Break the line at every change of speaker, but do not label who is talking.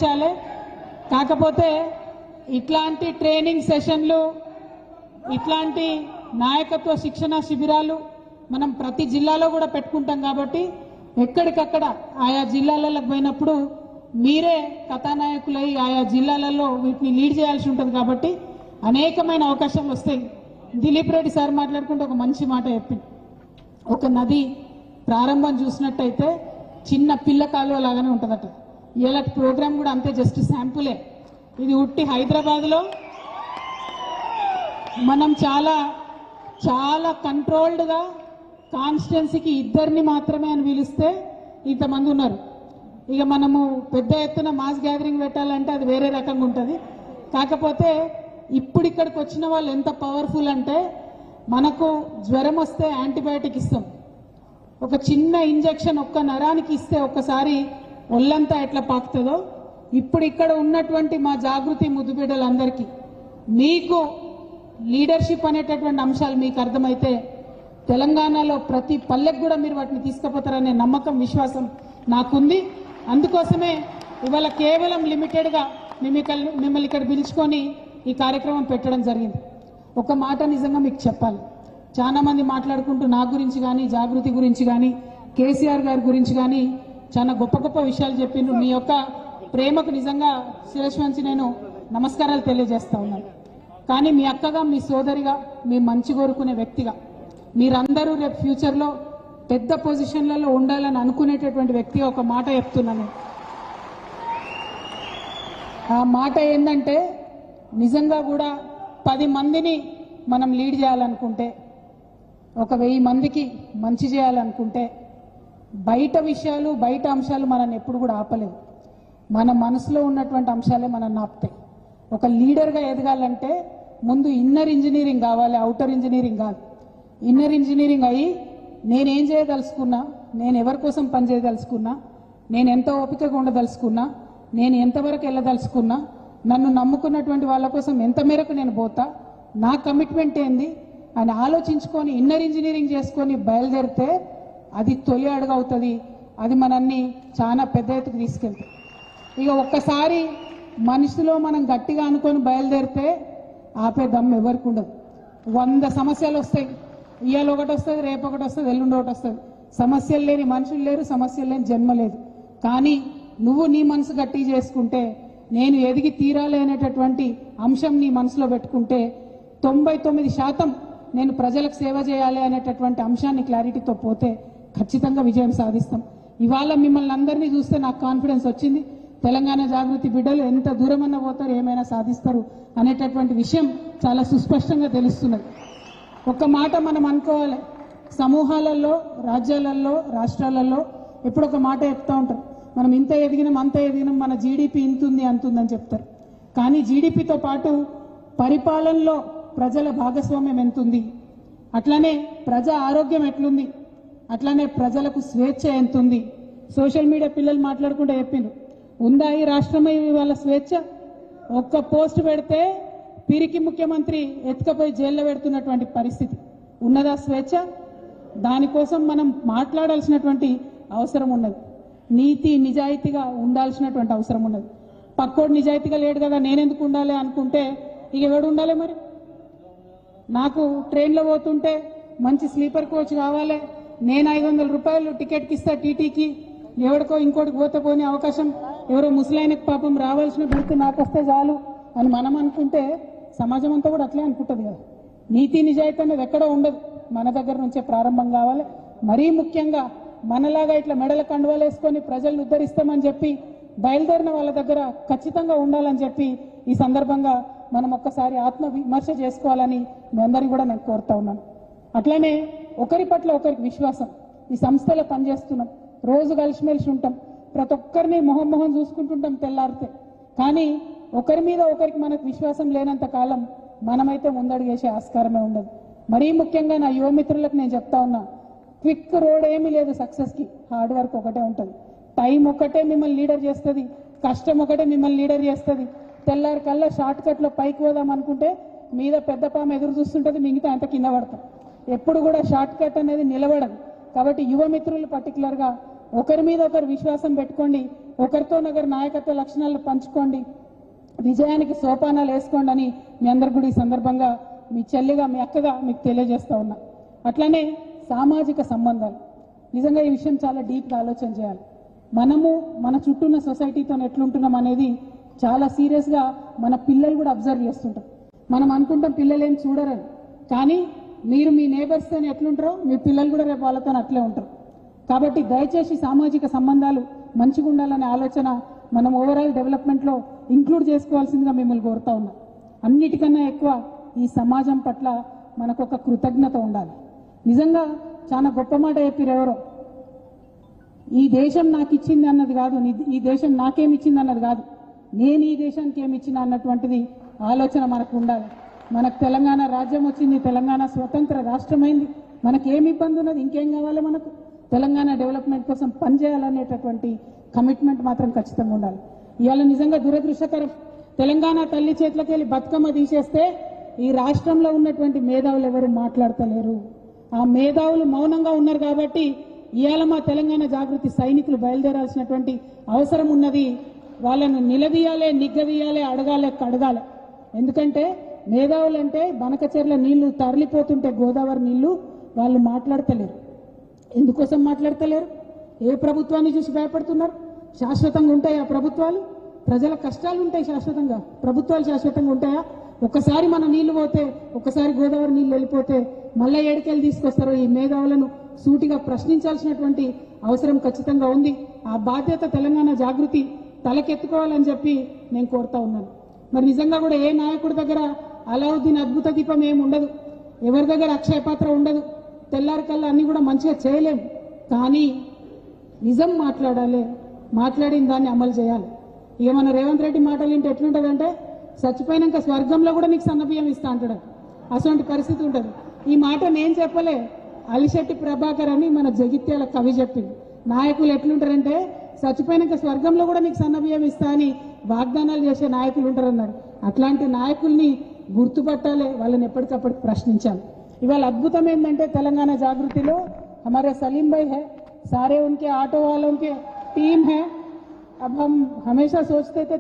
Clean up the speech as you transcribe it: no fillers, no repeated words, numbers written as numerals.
ఆలోచించాలి. కాకపోతే ఇట్లాంటి ట్రైనింగ్ సెషన్లు, ఇట్లాంటి నాయకత్వ శిక్షణ శిబిరాలు మనం ప్రతి జిల్లాలో కూడా పెట్టుకుంటాం కాబట్టి ఎక్కడికక్కడ ఆయా జిల్లాలకు పోయినప్పుడు మీరే కథానాయకులై ఆయా జిల్లాలలో వీటిని లీడ్ చేయాల్సి ఉంటుంది. కాబట్టి అనేకమైన అవకాశాలు వస్తాయి. దిలీప్ రెడ్డి సార్ మాట్లాడుకుంటే ఒక మంచి మాట చెప్పింది. ఒక నది ప్రారంభం చూసినట్టయితే చిన్న పిల్ల కాలువ లాగానే ఉంటుందట. ఇలాంటి ప్రోగ్రామ్ కూడా అంతే, జస్ట్ శాంపులే. ఇది ఉట్టి హైదరాబాద్లో మనం చాలా చాలా కంట్రోల్డ్గా కాన్స్టిట్యున్సీకి 2 మాత్రమే అని పిలిస్తే ఇంతమంది ఉన్నారు. ఇక మనము పెద్ద ఎత్తున మాస్ గ్యాదరింగ్ పెట్టాలంటే అది వేరే రకంగా ఉంటుంది. కాకపోతే ఇప్పుడు ఇక్కడికి వచ్చిన వాళ్ళు ఎంత పవర్ఫుల్ అంటే, మనకు జ్వరం వస్తే యాంటీబయాటిక్ ఇస్తాం, ఒక చిన్న ఇంజెక్షన్ ఒక్క నరానికి ఇస్తే ఒక్కసారి ఒళ్ళంతా ఎట్లా పాకుతుందో, ఇప్పుడు ఇక్కడ ఉన్నటువంటి మా జాగృతి ముద్దుబిడ్డలందరికీ మీకు లీడర్షిప్ అనేటటువంటి అంశాలు మీకు అర్థమైతే తెలంగాణలో ప్రతి పల్లెకు కూడా మీరు వాటిని తీసుకుపోతారనే నమ్మకం, విశ్వాసం నాకుంది. అందుకోసమే ఇవాళ కేవలం లిమిటెడ్గా మిమ్మల్ని ఇక్కడ పిలుచుకొని ఈ కార్యక్రమం పెట్టడం జరిగింది. ఒక మాట నిజంగా మీకు చెప్పాలి, చాలా మంది మాట్లాడుకుంటూ నా గురించి కానీ, జాగృతి గురించి కానీ, కేసీఆర్ గారి గురించి కానీ చాలా గొప్ప గొప్ప విషయాలు చెప్పిండ్రు. మీ యొక్క ప్రేమకు నిజంగా శిరస్సు వంచి నేను నమస్కారాలు తెలియజేస్తా ఉన్నాను. కానీ మీ అక్కగా, మీ సోదరిగా, మీ మంచి కోరుకునే వ్యక్తిగా మీరందరూ రేపు ఫ్యూచర్లో పెద్ద పొజిషన్లలో ఉండాలని అనుకునేటటువంటి వ్యక్తిగా ఒక మాట చెప్తున్నాను. ఆ మాట ఏంటంటే, నిజంగా కూడా 10 మందిని మనం లీడ్ చేయాలనుకుంటే, ఒక 1000 మందికి మంచి చేయాలనుకుంటే బయట విషయాలు, బయట అంశాలు మనల్ని ఎప్పుడు కూడా ఆపలేవు. మన మనసులో ఉన్నటువంటి అంశాలే మనల్ని ఆపుతాయి. ఒక లీడర్గా ఎదగాలంటే ముందు ఇన్నర్ ఇంజనీరింగ్ కావాలి, అవుటర్ ఇంజనీరింగ్ కాదు. ఇన్నర్ ఇంజనీరింగ్ అయ్యి నేనేం చేయదలుచుకున్నా, నేను ఎవరి కోసం పనిచేయదలుచుకున్నా, నేను ఎంత ఓపికగా ఉండదలుచుకున్నా, నేను ఎంతవరకు వెళ్ళదలుచుకున్నా, నన్ను నమ్ముకున్నటువంటి వాళ్ళ కోసం ఎంత మేరకు నేను పోతా, నా కమిట్మెంట్ ఏంది అని ఆలోచించుకొని ఇన్నర్ ఇంజనీరింగ్ చేసుకొని బయలుదేరితే అది తొలి అడుగు అవుతుంది. అది మనల్ని చాలా పెద్ద ఎత్తుకు తీసుకెళ్తుంది. ఇక ఒక్కసారి మనిషిలో మనం గట్టిగా అనుకొని బయలుదేరితే ఆపే దమ్ము ఎవరికి ఉండదు. 100 సమస్యలు వస్తాయి. ఇవాళ ఒకటి వస్తుంది, రేపు ఒకటి వస్తుంది, ఎల్లుండి ఒకటి వస్తుంది. సమస్యలు లేని మనుషులు లేరు, సమస్యలు లేని జన్మ లేదు. కానీ నువ్వు నీ మనసు గట్టి చేసుకుంటే, నేను ఎదిగి తీరాలి అనేటటువంటి అంశం నీ మనసులో పెట్టుకుంటే 99% నేను ప్రజలకు సేవ చేయాలి అనేటటువంటి అంశాన్ని క్లారిటీతో పోతే ఖచ్చితంగా విజయం సాధిస్తాం. ఇవాళ మిమ్మల్ని అందరినీ చూస్తే నాకు కాన్ఫిడెన్స్ వచ్చింది. తెలంగాణ జాగృతి బిడ్డలు ఎంత దూరమన్నా పోతారు, ఏమైనా సాధిస్తారు అనేటటువంటి విషయం చాలా సుస్పష్టంగా తెలుస్తున్నది. ఒక్క మాట మనం అనుకోవాలి, సమూహాలలో, రాజ్యాలలో, రాష్ట్రాలలో ఎప్పుడు ఒక మాట చెప్తూ ఉంటారు, మనం ఇంత ఎదిగినాం, అంత ఎదిగినాం, మన జీడిపి ఇంతుంది అంతుందని చెప్తారు. కానీ జీడిపితో పాటు పరిపాలనలో ప్రజల భాగస్వామ్యం ఎంతుంది, అట్లానే ప్రజా ఆరోగ్యం ఎట్లుంది, అట్లానే ప్రజలకు స్వేచ్ఛ ఎంతుంది. సోషల్ మీడియా పిల్లలు మాట్లాడుకుంటే చెప్పిండ్రు, ఉందా ఈ రాష్ట్రమే వాళ్ళ స్వేచ్ఛ? ఒక్క పోస్ట్ పెడితే పిరికి ముఖ్యమంత్రి ఎత్తుకపోయి జైల్లో పెడుతున్నటువంటి పరిస్థితి ఉన్నదా స్వేచ్ఛ? దానికోసం మనం మాట్లాడాల్సినటువంటి అవసరం ఉన్నది. నీతి నిజాయితీగా ఉండాల్సినటువంటి అవసరం ఉన్నది. పక్కోడు నిజాయితీగా లేడు కదా, నేనెందుకు ఉండాలి అనుకుంటే ఇక ఎవడు ఉండాలి? మరి నాకు ట్రైన్లో పోతుంటే మంచి స్లీపర్ కోచ్ కావాలి, నేను 500 రూపాయలు టికెట్కి ఇస్తా టీటీకి, ఎవరికో ఇంకోటికి పోతే పోని అవకాశం, ఎవరో ముసలాయనకు పాపం రావాల్సిన భర్తీ నాకు వస్తే చాలు అని మనం అనుకుంటే సమాజం అంతా కూడా అట్లే అనుకుంటుంది కదా. నీతి నిజాయితీ అనేది ఎక్కడో ఉండదు, మన దగ్గర నుంచే ప్రారంభం కావాలి. మరీ ముఖ్యంగా మనలాగా ఇట్లా మెడల కండువాలు వేసుకొని ప్రజలను ఉద్ధరిస్తామని చెప్పి బయలుదేరిన వాళ్ళ దగ్గర ఖచ్చితంగా ఉండాలని చెప్పి ఈ సందర్భంగా మనం ఒక్కసారి ఆత్మ విమర్శ చేసుకోవాలని మీ అందరినీ కూడా నేను కోరుతా ఉన్నాను. అట్లనే ఒకరి పట్ల ఒకరికి విశ్వాసం. ఈ సంస్థలో పనిచేస్తున్నాం, రోజు కలిసిమెలిసి ఉంటాం, ప్రతి ఒక్కరిని మొహం చూసుకుంటుంటాం తెల్లారితే. కానీ ఒకరి మీద ఒకరికి మనకు విశ్వాసం లేనంత కాలం మనమైతే ముందడుగేసే ఆస్కారమే ఉండదు. మరీ ముఖ్యంగా నా యువమిత్రులకు నేను చెప్తా ఉన్నా, క్విక్ రోడ్ ఏమీ లేదు సక్సెస్కి. హార్డ్ వర్క్ ఒకటే ఉంటుంది, టైం ఒకటే మిమ్మల్ని లీడర్ చేస్తుంది, కష్టం ఒకటే మిమ్మల్ని లీడర్ చేస్తుంది. తెల్లారి కల్లా షార్ట్ కట్లో పైకి పోదాం అనుకుంటే మీద పెద్ద పాము ఎదురు చూస్తుంటుంది, మిగతా అంత కింద పడతాం. ఎప్పుడు కూడా షార్ట్ కట్ అనేది నిలబడదు. కాబట్టి యువమిత్రులు పర్టికులర్గా ఒకరి మీద ఒకరు విశ్వాసం పెట్టుకోండి. ఒకరితో నగర నాయకత్వ లక్షణాలు పంచుకోండి, విజయానికి సోపానాలు వేసుకోండి అని మీ అందరు కూడా ఈ సందర్భంగా మీ చెల్లిగా మీ అక్కగా మీకు తెలియజేస్తా ఉన్నా. అట్లనే సామాజిక సంబంధాలు, నిజంగా ఈ విషయం చాలా డీప్గా ఆలోచన చేయాలి. మనము మన చుట్టూ ఉన్న సొసైటీతో ఎట్లుంటున్నాం అనేది చాలా సీరియస్గా మన పిల్లలు కూడా అబ్జర్వ్ చేస్తుంటారు. మనం అనుకుంటాం పిల్లలు ఏం చూడరని, కానీ మీరు మీ నేబర్స్తో ఎట్లుంటారో మీ పిల్లలు కూడా రేపు వాళ్ళతో అట్లే ఉంటారు. కాబట్టి దయచేసి సామాజిక సంబంధాలు మంచిగా ఉండాలనే ఆలోచన మనం ఓవరాల్ డెవలప్మెంట్లో ఇంక్లూడ్ చేసుకోవాల్సిందిగా మిమ్మల్ని కోరుతా ఉన్నా. అన్నిటికన్నా ఎక్కువ ఈ సమాజం పట్ల మనకు ఒక కృతజ్ఞత ఉండాలి. నిజంగా చాలా గొప్ప మాట చెప్పారు ఎవరో, ఈ దేశం నాకు ఇచ్చింది అన్నది కాదు, ఈ దేశం నాకేమిచ్చింది అన్నది కాదు, నేను ఈ దేశానికి ఏమి ఇచ్చిన అన్నటువంటిది ఆలోచన మనకు ఉండాలి. మనకు తెలంగాణ రాజ్యం వచ్చింది, తెలంగాణ స్వతంత్ర రాష్ట్రమైంది, మనకి ఏమి ఇబ్బంది ఉన్నది, ఇంకేం కావాలి, మనకు తెలంగాణ డెవలప్మెంట్ కోసం పనిచేయాలనేటటువంటి కమిట్మెంట్ మాత్రం ఖచ్చితంగా ఉండాలి. ఇవాళ నిజంగా దురదృష్టకరం, తెలంగాణ తల్లి చేతులకి వెళ్ళి బతుకమ్మ తీసేస్తే ఈ రాష్ట్రంలో ఉన్నటువంటి మేధావులు ఎవరు మాట్లాడతలేరు. ఆ మేధావులు మౌనంగా ఉన్నారు కాబట్టి ఇవాళ మా తెలంగాణ జాగృతి సైనికులు బయలుదేరాల్సినటువంటి అవసరం ఉన్నది. వాళ్ళను నిలదీయాలి, నిగ్గదీయాలి, అడగాలి, కడగాలి. ఎందుకంటే మేధావులు అంటే బనకచెర్ల నీళ్లు తరలిపోతుంటే గోదావరి నీళ్లు వాళ్ళు మాట్లాడతలేరు. ఎందుకోసం మాట్లాడతలేరు? ఏ ప్రభుత్వాన్ని చూసి భయపడుతున్నారు? శాశ్వతంగా ఉంటాయా ప్రభుత్వాలు? ప్రజల కష్టాలు ఉంటాయి శాశ్వతంగా, ప్రభుత్వాలు శాశ్వతంగా ఉంటాయా? ఒక్కసారి మన నీళ్లు పోతే, ఒక్కసారి గోదావరి నీళ్లు వెళ్ళిపోతే మళ్ళీ ఏడికెళ్ళి తీసుకొస్తారో ఈ మేధావులను సూటిగా ప్రశ్నించాల్సినటువంటి అవసరం ఖచ్చితంగా ఉంది. ఆ బాధ్యత తెలంగాణ జాగృతి తలకెత్తుకోవాలని చెప్పి నేను కోరుతా ఉన్నాను. మరి నిజంగా కూడా ఏ నాయకుడి దగ్గర అలావుద్దీన్ అద్భుత దీపం ఏమి ఉండదు, ఎవరి దగ్గర అక్షయ పాత్ర ఉండదు, తెల్లారి కల్లా అన్ని కూడా మంచిగా చేయలేము. కానీ నిజం మాట్లాడాలి, మాట్లాడిన దాన్ని అమలు చేయాలి. ఇక మన రేవంత్ రెడ్డి మాటలు ఏంటి ఎట్లుంటుందంటే చచ్చిపోయినాక స్వర్గంలో కూడా నీకు సన్నబియ్యం ఇస్తా అంటాడు, అటువంటి పరిస్థితి ఉంటుంది. ఈ మాట నేను చెప్పలే, అలిశెట్టి ప్రభాకర్ అని మన జగిత్యాల కవి చెప్పింది. నాయకులు ఎట్లుంటారంటే చచ్చిపోయినాక స్వర్గంలో కూడా నీకు సన్నబియ్యం ఇస్తా అని వాగ్దానాలు చేసే నాయకులు ఉంటారన్నారు. అట్లాంటి నాయకుల్ని గుర్తుపట్టాలి, వాళ్ళని ఎప్పటికప్పుడు ప్రశ్నించాలి. ఇవాళ అద్భుతం ఏంటంటే తెలంగాణ జాగృతిలో हमारे सलीम भाई है, सारे उनके ऑटो वालों के टीम है. अब हम हमेशा सोचते थे